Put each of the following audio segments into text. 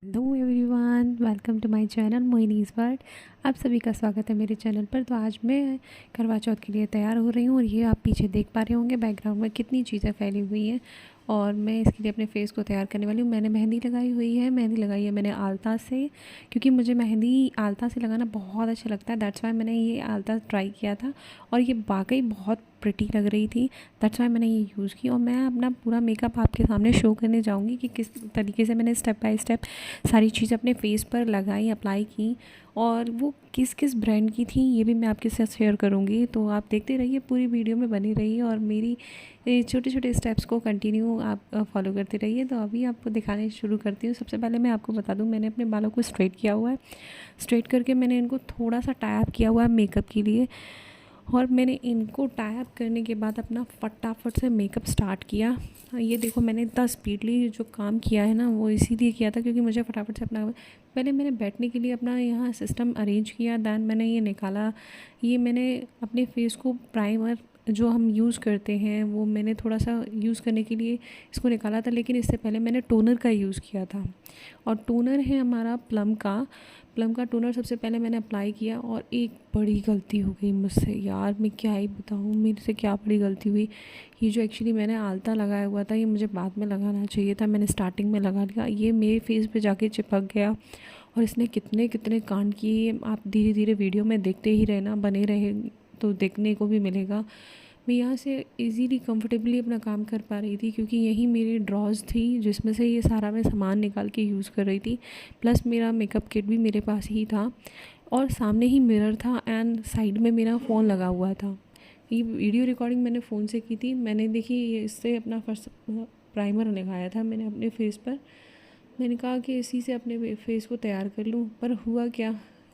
Hello everyone, welcome to my channel Mohini's world. आप सभी का स्वागत है मेरे चैनल पर। तो आज मैं करवा चौथ के लिए तैयार हो रही हूँ और ये आप पीछे देख पा रहे होंगे बैकग्राउंड में कितनी चीज़ें फैली हुई हैं। और मैं इसके लिए अपने फेस को तैयार करने वाली हूँ। मैंने मेहंदी लगाई हुई है। मेहंदी लगाई है मैंने आलता से, क्योंकि मुझे मेहंदी आलता से लगाना बहुत अच्छा लगता है। दैट्स वाई मैंने ये आलता ट्राई किया था और ये वाकई बहुत प्रिटी लग रही थी। दैट्स वाई मैंने ये यूज़ की। और मैं अपना पूरा मेकअप आपके सामने शो करने जाऊँगी कि किस तरीके से मैंने स्टेप बाय स्टेप सारी चीज़ें अपने फेस पर लगाई, अप्लाई की, और वो किस किस ब्रांड की थी ये भी मैं आपके साथ शेयर करूँगी। तो आप देखते रहिए, पूरी वीडियो में बनी रहिए और मेरी छोटे छोटे स्टेप्स को कंटिन्यू आप फॉलो करते रहिए। तो अभी आपको दिखाने शुरू करती हूँ। सबसे पहले मैं आपको बता दूँ, मैंने अपने बालों को स्ट्रेट किया हुआ है। स्ट्रेट करके मैंने इनको थोड़ा सा टाई अप किया हुआ है मेकअप के लिए। और मैंने इनको टाई अप करने के बाद अपना फटाफट से मेकअप स्टार्ट किया। ये देखो, मैंने इतना स्पीडली जो काम किया है ना, वो इसीलिए किया था क्योंकि मुझे फटाफट से अपना, पहले मैंने बैठने के लिए अपना यहाँ सिस्टम अरेंज किया, दैन मैंने ये निकाला। ये मैंने अपने फेस को प्राइमर जो हम यूज़ करते हैं वो मैंने थोड़ा सा यूज़ करने के लिए इसको निकाला था, लेकिन इससे पहले मैंने टोनर का यूज़ किया था। और टोनर है हमारा प्लम का टोनर सबसे पहले मैंने अप्लाई किया। और एक बड़ी गलती हो गई मुझसे यार, मैं क्या ही बताऊँ मेरे से क्या बड़ी गलती हुई। ये जो एक्चुअली मैंने आलता लगाया हुआ था, ये मुझे बाद में लगाना चाहिए था, मैंने स्टार्टिंग में लगा लिया। ये मेरे फेस पे जाके चिपक गया और इसने कितने कितने कांड किए। आप धीरे धीरे वीडियो में देखते ही रहना, बने रहे तो देखने को भी मिलेगा। मैं यहाँ से इजीली कंफर्टेबली अपना काम कर पा रही थी क्योंकि यही मेरी ड्रॉज थी जिसमें से ये सारा मैं सामान निकाल के यूज़ कर रही थी। प्लस मेरा मेकअप किट भी मेरे पास ही था और सामने ही मिरर था एंड साइड में मेरा फ़ोन लगा हुआ था। ये वीडियो रिकॉर्डिंग मैंने फ़ोन से की थी। मैंने देखी ये इससे अपना फर्स्ट प्राइमर लगाया था मैंने अपने फेस पर। मैंने कहा कि इसी से अपने फेस को तैयार कर लूँ, पर हुआ क्या,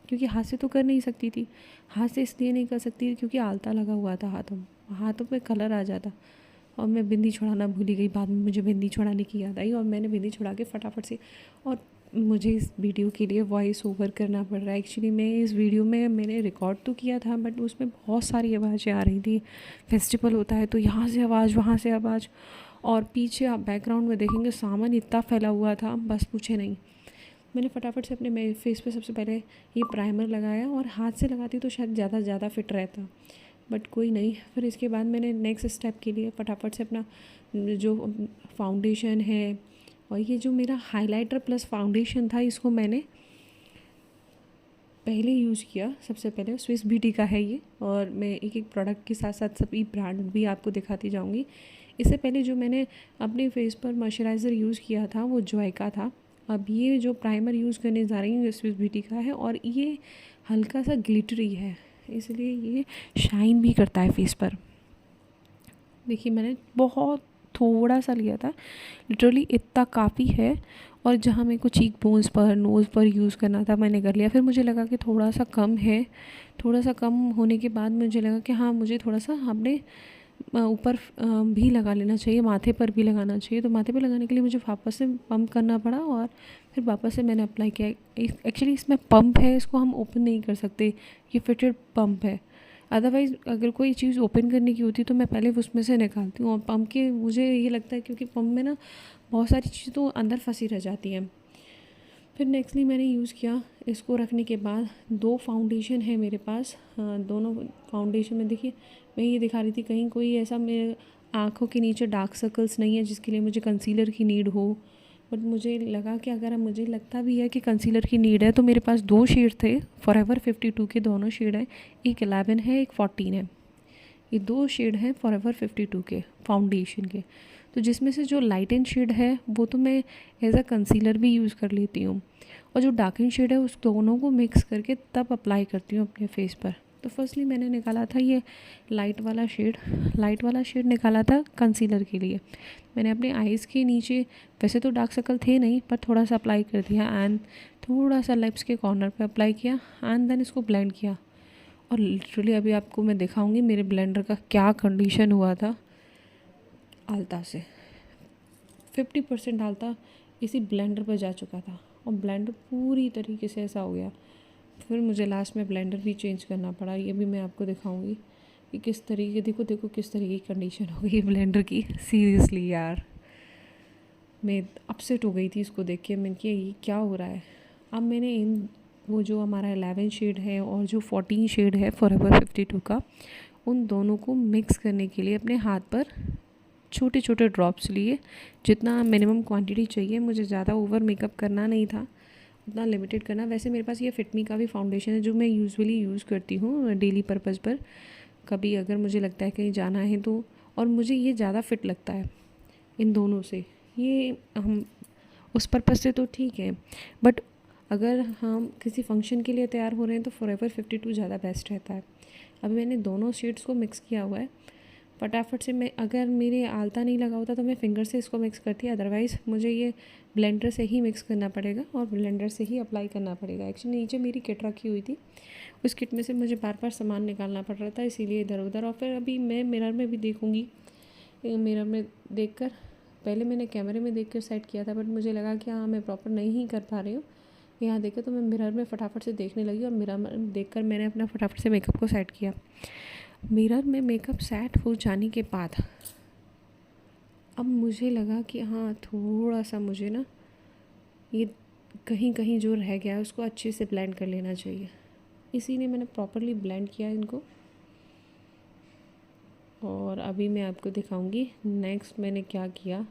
क्योंकि हाथ से तो कर नहीं सकती थी। हाथ से इसलिए नहीं कर सकती थी क्योंकि आलता लगा हुआ था हाथों पे कलर आ जाता। और मैं बिंदी छुड़ाना भूल ही गई। बाद में मुझे बिंदी छुड़ाने की याद आई और मैंने बिंदी छुड़ा के फटाफट से, और मुझे इस वीडियो के लिए वॉइस ओवर करना पड़ रहा है। एक्चुअली मैं इस वीडियो में मैंने रिकॉर्ड तो किया था बट उसमें बहुत सारी आवाज़ें आ रही थी। फेस्टिवल होता है तो यहाँ से आवाज़, वहाँ से आवाज़, और पीछे आप बैकग्राउंड में देखेंगे सामान इतना फैला हुआ था, बस पूछे नहीं। मैंने फटाफट से अपने मेरे फेस पे सबसे पहले ये प्राइमर लगाया और हाथ से लगाती तो शायद ज़्यादा फिट रहता, बट कोई नहीं। फिर इसके बाद मैंने नेक्स्ट स्टेप के लिए फटाफट से अपना जो फाउंडेशन है और ये जो मेरा हाइलाइटर प्लस फाउंडेशन था, इसको मैंने पहले यूज़ किया। सबसे पहले स्विस ब्यूटी का है ये, और मैं एक एक प्रोडक्ट के साथ साथ सभी ब्रांड भी आपको दिखाती जाऊँगी। इससे पहले जो मैंने अपने फेस पर मॉइस्चराइज़र यूज़ किया था वो जॉय का था। अब ये जो प्राइमर यूज़ करने जा रही हूँ ये स्विस ब्यूटी का है और ये हल्का सा ग्लिटरी है, इसलिए ये शाइन भी करता है फेस पर। देखिए, मैंने बहुत थोड़ा सा लिया था, लिटरली इतना काफ़ी है। और जहाँ मेरे को चीक बोन्स पर, नोज़ पर यूज़ करना था मैंने कर लिया। फिर मुझे लगा कि थोड़ा सा कम है। थोड़ा सा कम होने के बाद मुझे लगा कि हाँ, मुझे थोड़ा सा अपने ऊपर भी लगा लेना चाहिए, माथे पर भी लगाना चाहिए। तो माथे पर लगाने के लिए मुझे वापस से पम्प करना पड़ा और फिर वापस से मैंने अप्लाई किया। एक्चुअली इसमें पम्प है, इसको हम ओपन नहीं कर सकते, ये फिटेड पम्प है। अदरवाइज़ अगर कोई चीज़ ओपन करने की होती तो मैं पहले उसमें से निकालती हूँ। और पम्प के मुझे ये लगता है क्योंकि पम्प में ना बहुत सारी चीज़ें तो अंदर फंसी रह जाती हैं। फिर नेक्स्टली मैंने यूज़ किया, इसको रखने के बाद दो फाउंडेशन है मेरे पास। हाँ, दोनों फाउंडेशन में देखिए, मैं ये दिखा रही थी कहीं कोई ऐसा मेरे आँखों के नीचे डार्क सर्कल्स नहीं है जिसके लिए मुझे कंसीलर की नीड हो। बट मुझे लगा कि अगर मुझे लगता भी है कि कंसीलर की नीड है तो मेरे पास दो शेड थे, फॉरएवर 52 के दोनों शेड हैं। एक 11 है, एक 14 है। ये दो शेड हैं फॉरएवर 52 के फाउंडेशन के। तो जिसमें से जो लाइट एंड शेड है वो तो मैं एज अ कंसीलर भी यूज़ कर लेती हूँ, और जो डार्क एंड शेड है उस दोनों को मिक्स करके तब अप्लाई करती हूँ अपने फेस पर। तो फर्स्टली मैंने निकाला था ये लाइट वाला शेड निकाला था कंसीलर के लिए। मैंने अपने आईज़ के नीचे, वैसे तो डार्क सर्कल थे नहीं, पर थोड़ा सा अप्लाई कर दिया एंड थोड़ा सा लिप्स के कॉर्नर पे अप्लाई किया एंड देन इसको ब्लेंड किया। और लिटरली अभी आपको मैं दिखाऊंगी मेरे ब्लेंडर का क्या कंडीशन हुआ था। आलता से 50% आलता इसी ब्लेंडर पर जा चुका था और ब्लेंडर पूरी तरीके से ऐसा हो गया। फिर मुझे लास्ट में ब्लेंडर भी चेंज करना पड़ा, ये भी मैं आपको दिखाऊंगी कि किस तरीके, देखो किस तरीके की कंडीशन हो गई ब्लेंडर की। सीरियसली यार, मैं अपसेट हो गई थी इसको देख के। मैंने कहा ये क्या हो रहा है। अब मैंने इन वो जो हमारा 11 शेड है और जो 14 शेड है फॉरएवर 52 का, उन दोनों को मिक्स करने के लिए अपने हाथ पर छोटे छोटे ड्रॉप्स लिए। जितना मिनिमम क्वांटिटी चाहिए, मुझे ज़्यादा ओवर मेकअप करना नहीं था, उतना लिमिटेड करना। वैसे मेरे पास ये फिटमी का भी फाउंडेशन है जो मैं यूजुअली यूज़ करती हूँ डेली पर्पज़ पर, कभी अगर मुझे लगता है कहीं जाना है तो। और मुझे ये ज़्यादा फिट लगता है इन दोनों से। ये हम उस पर्पज़ से तो ठीक है, बट अगर हम किसी फंक्शन के लिए तैयार हो रहे हैं तो फॉरएवर 52 ज़्यादा बेस्ट रहता है। अभी मैंने दोनों शेड्स को मिक्स किया हुआ है फटाफट से। मैं अगर मेरे आलता नहीं लगा होता तो मैं फिंगर से इसको मिक्स करती, अदरवाइज़ मुझे ये ब्लेंडर से ही मिक्स करना पड़ेगा और ब्लेंडर से ही अप्लाई करना पड़ेगा। एक्चुअली नीचे मेरी किट रखी हुई थी, उस किट में से मुझे बार बार सामान निकालना पड़ रहा था, इसीलिए इधर उधर। और फिर अभी मैं मिरर में भी देखूँगी, मिरर में देखकर, पहले मैंने कैमरे में देखकर सेट किया था बट मुझे लगा कि हाँ मैं प्रॉपर नहीं कर पा रही हूँ यहाँ देखे, तो मैं मिरर में फटाफट से देखने लगी और मिरर में देखकर मैंने अपना फटाफट से मेकअप को सेट किया। मिरर में मेकअप सेट हो जाने के बाद अब मुझे लगा कि हाँ थोड़ा सा मुझे ना ये कहीं कहीं जो रह गया है उसको अच्छे से ब्लेंड कर लेना चाहिए। इसीलिए मैंने प्रॉपरली ब्लेंड किया इनको। और अभी मैं आपको दिखाऊंगी नेक्स्ट मैंने क्या किया।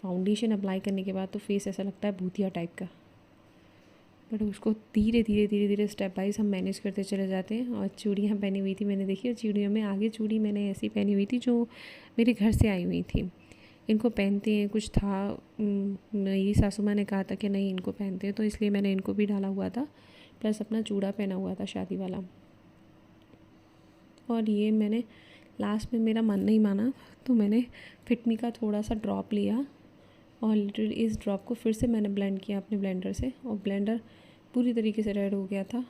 फाउंडेशन अप्लाई करने के बाद तो फेस ऐसा लगता है भूतिया टाइप का, बट उसको धीरे धीरे धीरे धीरे स्टेप वाइज हम मैनेज करते चले जाते हैं। और चूड़ियाँ पहनी हुई थी मैंने, देखी, और चूड़ियों में आगे चूड़ी मैंने ऐसी पहनी हुई थी जो मेरे घर से आई हुई थी। इनको पहनते हैं कुछ था, मेरी सासू माँ ने कहा था कि नहीं इनको पहनते हैं, तो इसलिए मैंने इनको भी डाला हुआ था, प्लस अपना चूड़ा पहना हुआ था शादी वाला। और ये मैंने लास्ट में मेरा मन नहीं माना तो मैंने फिटमी का थोड़ा सा ड्रॉप लिया और लिटरली इस ड्रॉप को फिर से मैंने ब्लेंड किया अपने ब्लेंडर से, और ब्लेंडर पूरी तरीके से रेड हो गया था।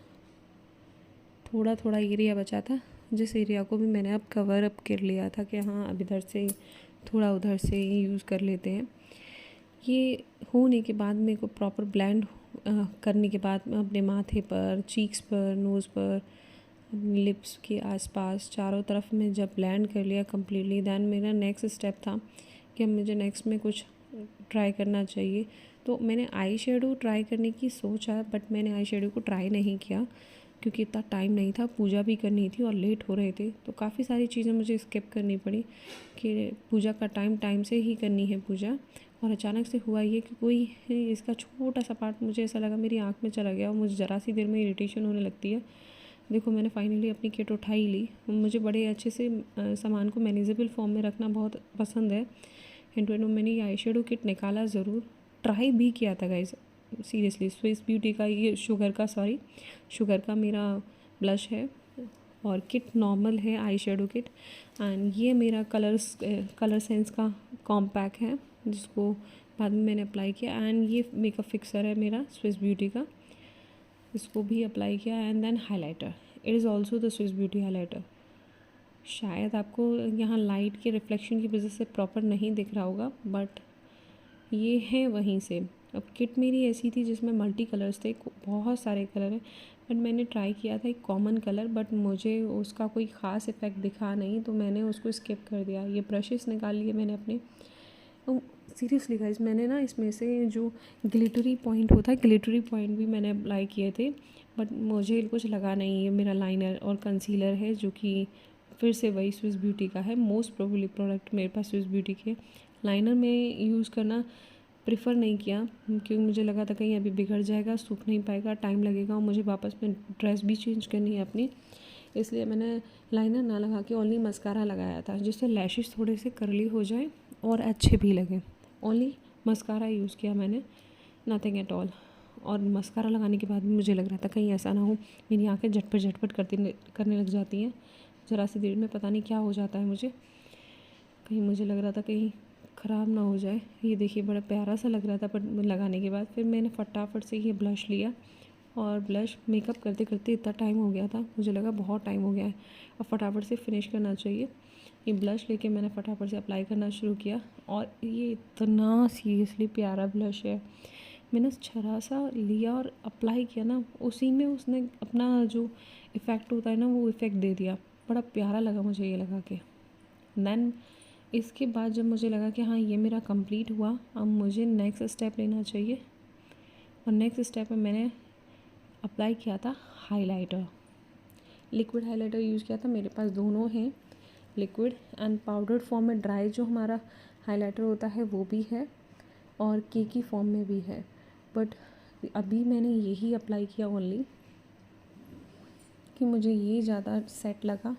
थोड़ा थोड़ा एरिया बचा था जिस एरिया को भी मैंने अब कवर अप कर लिया था कि हाँ अब इधर से थोड़ा उधर से ही यूज़ कर लेते हैं। ये होने के बाद मेरे को प्रॉपर ब्लेंड करने के बाद मैं अपने माथे पर, चीक्स पर, नोज़ पर, लिप्स के आसपास चारों तरफ में जब ब्लेंड कर लिया कम्प्लीटली, दैन मेरा नेक्स्ट स्टेप था कि अब मुझे नेक्स्ट में कुछ ट्राई करना चाहिए। तो मैंने आई शेडो ट्राई करने की सोचा, बट मैंने आई शेडो को ट्राई नहीं किया क्योंकि इतना टाइम नहीं था, पूजा भी करनी थी और लेट हो रहे थे, तो काफ़ी सारी चीज़ें मुझे स्किप करनी पड़ी कि पूजा का टाइम से ही करनी है पूजा। और अचानक से हुआ ये कि कोई इसका छोटा सा पार्ट मुझे ऐसा लगा मेरी आँख में चला गया और मुझे ज़रा सी देर में इरिटेशन होने लगती है। देखो मैंने फाइनली अपनी किट उठा ही ली। मुझे बड़े अच्छे से सामान को मैनेजेबल फॉर्म में रखना बहुत पसंद है। एंड मैंने ये आई शेडो किट निकाला ज़रूर, ट्राई भी किया था गाइज, सीरियसली। स्विस ब्यूटी का ये शुगर का मेरा ब्लश है और किट नॉर्मल है आई शेडो किट। एंड ये मेरा कलर सेंस का कॉम्पैक्ट है जिसको बाद में मैंने अप्लाई किया। एंड ये मेकअप फिक्सर है मेरा स्विस ब्यूटी का, इसको भी अप्लाई किया। And then highlighter, it is also the Swiss beauty highlighter. शायद आपको यहाँ लाइट के रिफ्लेक्शन की वजह से प्रॉपर नहीं दिख रहा होगा, बट ये है वहीं से। अब किट मेरी ऐसी थी जिसमें मल्टी कलर्स थे, बहुत सारे कलर हैं, बट मैंने ट्राई किया था एक कॉमन कलर, बट मुझे उसका कोई ख़ास इफ़ेक्ट दिखा नहीं, तो मैंने उसको स्किप कर दिया। ये ब्रशेस निकाल लिए मैंने अपने। सीरियसली गाइज मैंने ना इसमें से जो ग्लिटरी पॉइंट होता है, ग्लिटरी पॉइंट भी मैंने अप्लाई किए थे, बट मुझे कुछ लगा नहीं। ये मेरा लाइनर और कंसीलर है जो कि फिर से वही स्विस ब्यूटी का है। मोस्ट प्रोबेबली प्रोडक्ट मेरे पास स्विस ब्यूटी के। लाइनर में यूज़ करना प्रेफर नहीं किया क्योंकि मुझे लगा था कहीं अभी बिगड़ जाएगा, सूख नहीं पाएगा, टाइम लगेगा और मुझे वापस में ड्रेस भी चेंज करनी है अपनी, इसलिए मैंने लाइनर ना लगा के ओनली मस्कारा लगाया था जिससे लैशेस थोड़े से कर्ली हो जाए और अच्छे भी लगें। ओनली मस्कारा यूज़ किया मैंने, नथिंग एट ऑल। और मस्कारा लगाने के बाद भी मुझे लग रहा था कहीं ऐसा ना हो मेरी आँखें झटपट करने लग जाती हैं ज़रा सी देर में, पता नहीं क्या हो जाता है मुझे, कहीं मुझे लग रहा था कहीं ख़राब ना हो जाए। ये देखिए बड़ा प्यारा सा लग रहा था, पर लगाने के बाद फिर मैंने फटाफट से ये ब्लश लिया और ब्लश मेकअप करते करते इतना टाइम हो गया था, मुझे लगा बहुत टाइम हो गया है और फटाफट से फिनिश करना चाहिए। ये ब्लश लेके मैंने फटाफट से अप्लाई करना शुरू किया और ये इतना सीरियसली प्यारा ब्लश है। मैंने छरा सा लिया और अप्लाई किया ना, उसी में उसने अपना जो इफ़ेक्ट होता है ना वो इफ़ेक्ट दे दिया। बड़ा प्यारा लगा मुझे ये लगा के। दैन इसके बाद जब मुझे लगा कि हाँ ये मेरा कंप्लीट हुआ, अब मुझे नेक्स्ट स्टेप लेना चाहिए। और नेक्स्ट स्टेप में मैंने अप्लाई किया था हाइलाइटर, लिक्विड हाइलाइटर यूज़ किया था। मेरे पास दोनों हैं, लिक्विड एंड पाउडर्ड फॉर्म में ड्राई जो हमारा हाइलाइटर होता है वो भी है, और केकी फॉर्म में भी है। बट अभी मैंने यही अप्लाई किया ओनली, कि मुझे ये ज़्यादा सेट लगा।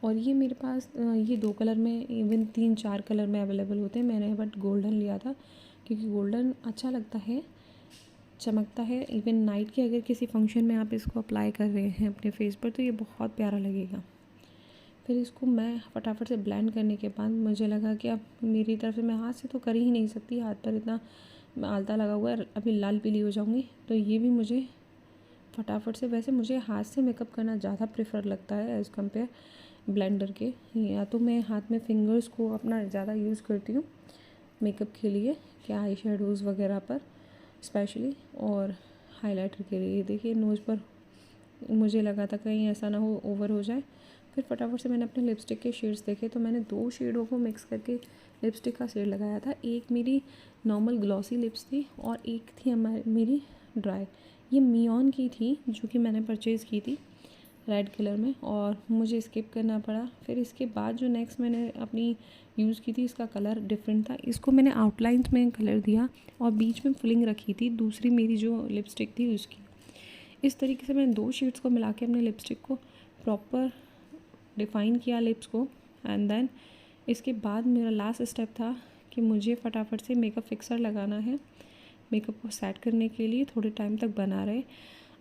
और ये मेरे पास ये 2 कलर में, इवन 3-4 कलर में अवेलेबल होते हैं। मैंने बट गोल्डन लिया था क्योंकि गोल्डन अच्छा लगता है, चमकता है। इवन नाइट के अगर किसी फंक्शन में आप इसको अप्लाई कर रहे हैं अपने फेस पर तो ये बहुत प्यारा लगेगा। फिर इसको मैं फटाफट से ब्लेंड करने के बाद मुझे लगा कि अब मेरी तरफ से मैं हाथ से तो कर ही नहीं सकती, हाथ पर इतना आलता लगा हुआ है, अभी लाल पीली हो जाऊंगी। तो ये भी मुझे फटाफट से, वैसे मुझे हाथ से मेकअप करना ज़्यादा प्रेफर लगता है एज़ कम्पेयर ब्लेंडर के। या तो मैं हाथ में फिंगर्स को अपना ज़्यादा यूज़ करती हूँ मेकअप के लिए, क्या आई शेडोज़ वगैरह पर स्पेशली, और हाइलाइटर के लिए। देखिए नोज़ पर मुझे लगा था कहीं ऐसा ना हो ओवर हो जाए। फिर फटाफट से मैंने अपने लिपस्टिक के शेड्स देखे तो मैंने 2 शेडों को मिक्स करके लिपस्टिक का शेड लगाया था। एक मेरी नॉर्मल ग्लॉसी लिप्स थी और एक थी मेरी ड्राई। ये मियोन की थी जो कि मैंने परचेज़ की थी रेड कलर में, और मुझे स्किप करना पड़ा। फिर इसके बाद जो नेक्स्ट मैंने अपनी यूज़ की थी, इसका कलर डिफरेंट था। इसको मैंने आउटलाइंस में कलर दिया और बीच में फिलिंग रखी थी दूसरी मेरी जो लिपस्टिक थी उसकी। इस तरीके से मैंने 2 शेड्स को मिला के अपने लिपस्टिक को प्रॉपर डिफ़ाइन किया लिप्स को। एंड देन इसके बाद मेरा लास्ट स्टेप था कि मुझे फटाफट से मेकअप फिक्सर लगाना है, मेकअप को सेट करने के लिए थोड़े टाइम तक बना रहे।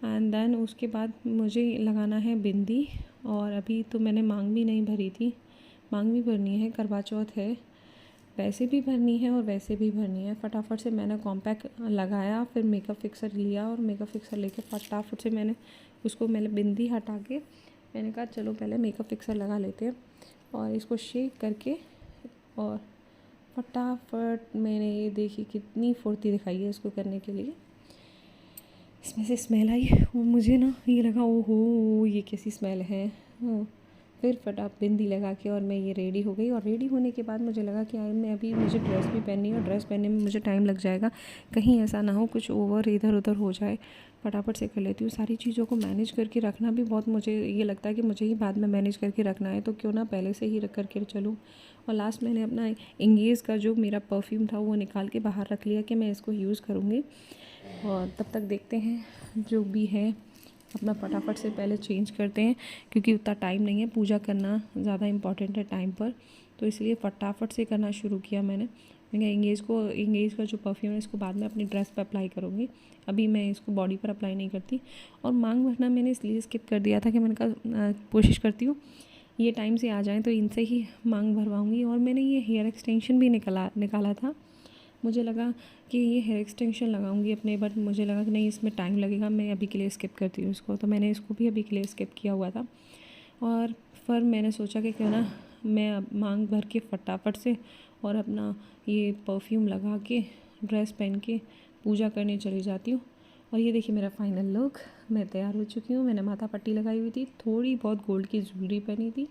एंड देन उसके बाद मुझे लगाना है बिंदी। और अभी तो मैंने मांग भी नहीं भरी थी, मांग भी भरनी है, करवा चौथ है, वैसे भी भरनी है और वैसे भी भरनी है। फटाफट से मैंने कॉम्पैक्ट लगाया, फिर मेकअप फिक्सर लिया और मेकअप फिक्सर लेके फटाफट से मैंने बिंदी हटा के मैंने कहा चलो पहले मेकअप फिक्सर लगा लेते हैं। और इसको शेक करके और फटाफट मैंने ये देखी कितनी फुर्ती दिखाई है इसको करने के लिए। इसमें से स्मेल आई और मुझे ना ये लगा ओहो ये कैसी स्मेल है। फिर फटाफट बिंदी लगा के और मैं ये रेडी हो गई। और रेडी होने के बाद मुझे लगा कि मुझे ड्रेस भी पहननी है और ड्रेस पहनने में मुझे टाइम लग जाएगा, कहीं ऐसा ना हो कुछ ओवर इधर उधर हो जाए। फटाफट से कर लेती हूँ। सारी चीज़ों को मैनेज करके रखना भी बहुत, मुझे ये लगता है कि मुझे ही बाद में मैनेज करके रखना है, तो क्यों ना पहले से ही रख करके चलूँ। और लास्ट मैंने अपना एंगेज का जो मेरा परफ्यूम था वो निकाल के बाहर रख लिया कि मैं इसको यूज़ करूँगी। और तब तक देखते हैं जो भी है अपना फटाफट से पहले चेंज करते हैं, क्योंकि उतना टाइम नहीं है, पूजा करना ज़्यादा इम्पॉर्टेंट है टाइम पर, तो इसलिए फटाफट से करना शुरू किया मैंने एंगेज का जो परफ्यूम है इसको बाद में अपनी ड्रेस पर अप्लाई करूँगी, अभी मैं इसको बॉडी पर अप्लाई नहीं करती। और मांग भरना मैंने इसलिए स्किप कर दिया था कि मैंने कहा कोशिश करती हूँ ये टाइम से आ जाएँ तो इनसे ही मांग भरवाऊँगी। और मैंने ये हेयर एक्सटेंशन भी निकाला था, मुझे लगा कि ये हेयर एक्सटेंशन लगाऊंगी अपने, बट मुझे लगा कि नहीं इसमें टाइम लगेगा, मैं अभी के लिए स्किप करती हूँ इसको, तो मैंने इसको भी अभी के लिए स्किप किया हुआ था। और फिर मैंने सोचा कि क्यों ना मैं अब मांग भर के फटाफट से और अपना ये परफ्यूम लगा के ड्रेस पहन के पूजा करने चली जाती हूँ। और ये देखिए मेरा फाइनल लुक, मैं तैयार हो चुकी हूँ। मैंने माथा पट्टी लगाई हुई थी, थोड़ी बहुत गोल्ड की ज्वेलरी पहनी थी,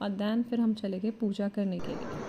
और दैन फिर हम चले गए पूजा करने के लिए।